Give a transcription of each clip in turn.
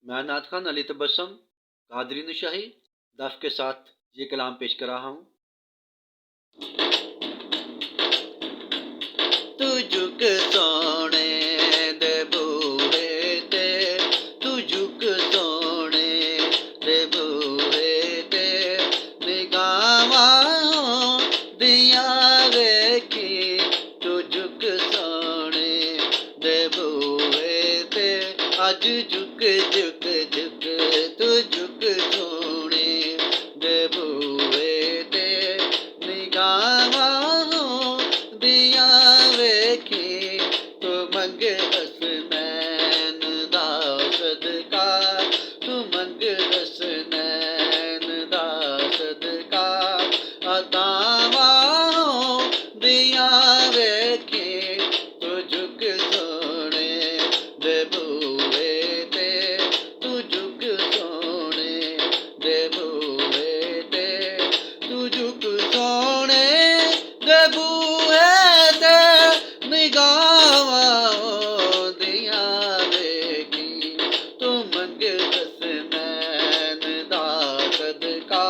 मैं नात खान अली तबस्सुम कादरी नशाही दफ के साथ ये कलाम पेश कर रहा हूँ। तू झुक सोने दे बूहे ते, तू झुक सोने दे बूहे ते, निगाहां दिया वेखी, तू झुक सोने दे बूहे ते, अज झुक झुक झुक तू झुक सोने दे बूहे ते, निगाहां दिया वेखी, तू मंग हसनैन दा सदका, तू मंग हसनैन दा सदका, अतावां दिया वेखी, तू झुक सोने दे बूहे ते, तू झुक सोने दे बूहे ते, तू झुक सोने दे बूहे ते, निगाहां दिया वेखी, तू मंग हसनैन दा सदका,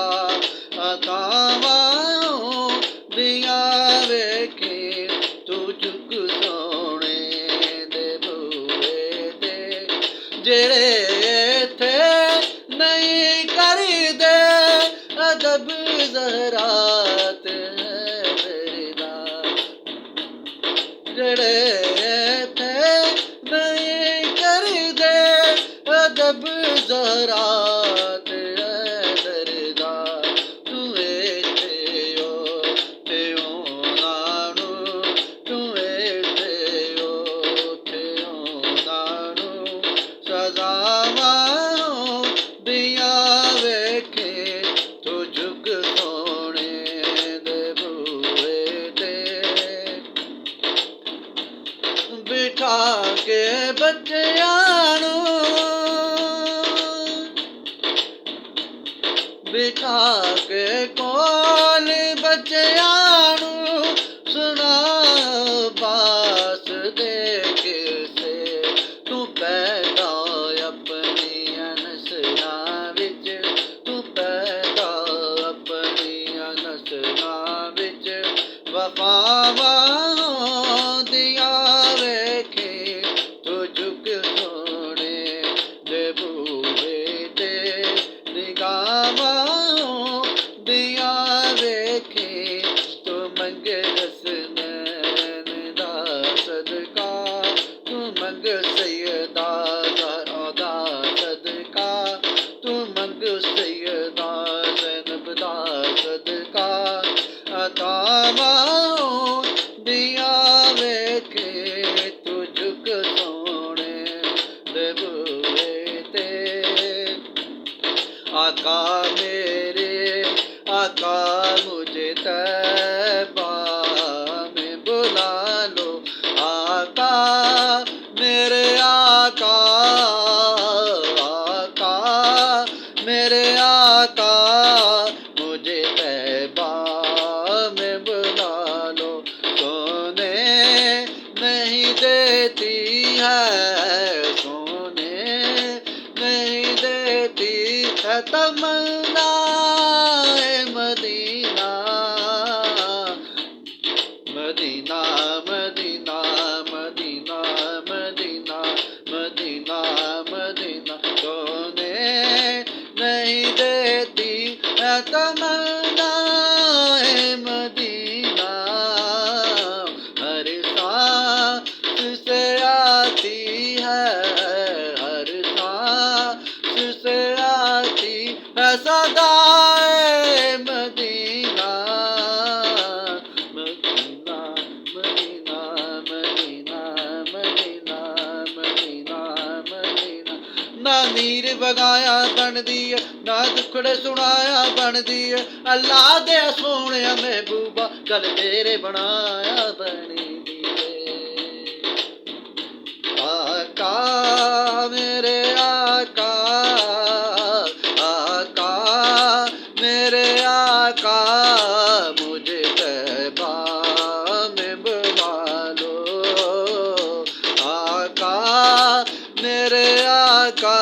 अतावां दिया वेखी, तू झुक सोने दे बूहे ते, जेड़े इत्थे नहीं करदे अदब ज़हरात हैदरा, जेड़े इत्थे नहीं करदे अदब ज़हरात हैदरा, तू इत्थे ओ ते ओना नू, तू इत्थे ओ ते ओना नू, सज़ावां दिया वेखी, तू झुक सोने दे बूहे ते, बिठा के बच्चियां नू, बिठा के कोल बच्चियां नू, सुना बास दे किसे, तू पैदा अपनियां नस्लां विच, तू पैदा अपनियां नस्लां विच, वफावां दिया वेखी, तू झुक सोने दे बूहे ते, निगाहां दिया वेखी, तू मंग हसनैन दा सदका, तू मंग सैयदा ज़हरा दा सदका, तू मंग सैयदा ज़ैनब दा सदका, अतावां दिया वेखी, तू झुक सोने दे बूहे ते, आका मेरे आका मुझे तैबा में बुला लो, आका मेरे आका, आका मेरे आका, मुझे तैबा में बुला लो, सोने नहीं देती है, सोने नहीं देती है तमन्ना मदीना, मदीना मदीना मदीना मदीना मदीना मदीना, सोने नहीं देती है तमन्ना मदीना, हर सांस से आती है, हर सांस से आती है सदाए मदीना, मदीना मदीना मदीना मदीना मदीना मदीना, ना नीर वगाया बनदी है, ना दुखड़े सुनाया बनदी है, अल्लाह दे सोने महबूबा गल तेरे बनाया बनदी है, आका मेरे आका, आका मेरे आका, मुझे तैबा में बुला लो, आका मेरे आका,